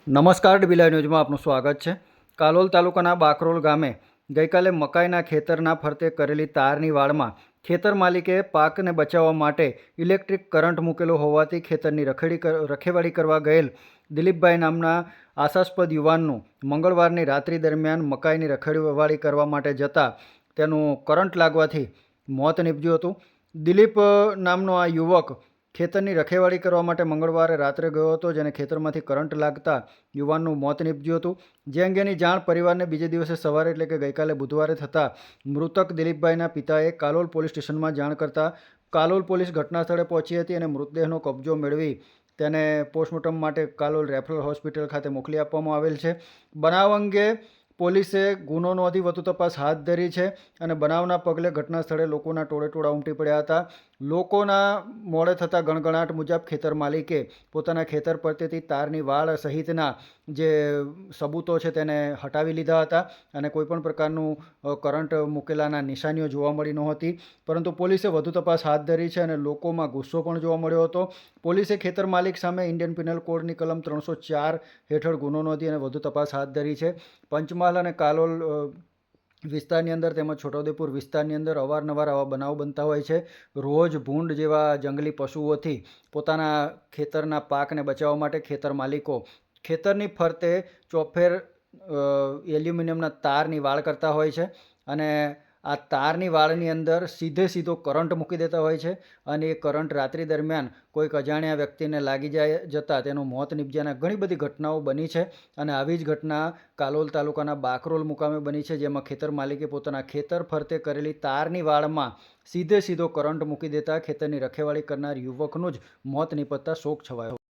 નમસ્કાર, ડીબીલાઈ ન્યૂઝમાં આપનું સ્વાગત છે। કાલોલ તાલુકાના બાકરોલ ગામે ગઈકાલે મકાઈના ખેતરના ફરતે કરેલી તારની વાડમાં ખેતર માલિકે પાકને બચાવવા માટે ઇલેક્ટ્રિક કરંટ મૂકેલો હોવાથી ખેતરની રખેવાળી કરવા ગયેલ દિલીપભાઈ નામના આશાસ્પદ યુવાનનું મંગળવારની રાત્રિ દરમિયાન મકાઈની રખેવાળી કરવા માટે જતાં તેનું કરંટ લાગવાથી મોત નીપજ્યું હતું। દિલીપ નામનો આ યુવક ખેતરની રખેવાળી કરવા માટે મંગળવારે રાત્રે ગયો હતો, જેને ખેતરમાંથી કરંટ લાગતા યુવાનનું મોત નીપજ્યું હતું। જે અંગેની જાણ પરિવારને બીજે દિવસે સવારે એટલે કે ગઈકાલે બુધવારે થતાં મૃતક દિલીપભાઈના પિતાએ કાલોલ પોલીસ સ્ટેશનમાં જાણ કરતાં કાલોલ પોલીસ ઘટના સ્થળે પહોંચી હતી અને મૃતદેહનો કબજો મેળવી તેને પોસ્ટમોર્ટમ માટે કાલોલ રેફરલ હોસ્પિટલ ખાતે મોકલી આપવામાં આવેલ છે। બનાવ અંગે પોલીસે ગુનો નોંધી વધુ તપાસ હાથ ધરી છે અને બનાવના પગલે ઘટના સ્થળે લોકોના ટોળેટોળા ઉમટી પડ્યા હતા। લોકોના મોડે થતા ગણગણાટ મુજબ ખેતર માલિકે પોતાના ખેતર પરથી તારની વાડ સહિતના જે સબૂતો છે તેને હટાવી લીધા હતા અને કોઈપણ પ્રકારનું કરંટ મૂકેલાના નિશાનીઓ જોવા મળી નહોતી, પરંતુ પોલીસે વધુ તપાસ હાથ ધરી છે અને લોકોમાં ગુસ્સો પણ જોવા મળ્યો હતો। પોલીસે ખેતર માલિક સામે ઇન્ડિયન પિનલ કોડની કલમ 304 હેઠળ ગુનો નોંધી અને વધુ તપાસ હાથ ધરી છે। પંચમહાલ અને કાલોલ વિસ્તારની અંદર તેમજ છોટાઉદેપુર વિસ્તારની અંદર અવારનવાર આવા બનાવ બનતા હોય છે। રોજ ભૂંડ જેવા જંગલી પશુઓથી પોતાના ખેતરના પાકને બચાવવા માટે ખેતર માલિકો ખેતરની ફરતે ચોફેર એલ્યુમિનિયમના તારની વાડ કરતા હોય છે અને આ તારની વાડની અંદર સીધો કરંટ મૂકી દેતા હોય છે અને એ કરંટ રાત્રિ દરમિયાન કોઈક અજાણ્યા વ્યક્તિને લાગી જતાં તેનું મોત નીપજ્યાના ઘણી બધી ઘટનાઓ બની છે અને આવી જ ઘટના કાલોલ તાલુકાના બાકરોલ મુકામે બની છે, જેમાં ખેતર માલિકે પોતાના ખેતર ફરતે કરેલી તારની વાડમાં સીધો કરંટ મૂકી દેતા ખેતરની રખેવાળી કરનાર યુવકનું જ મોત નીપજતા શોક છવાયો।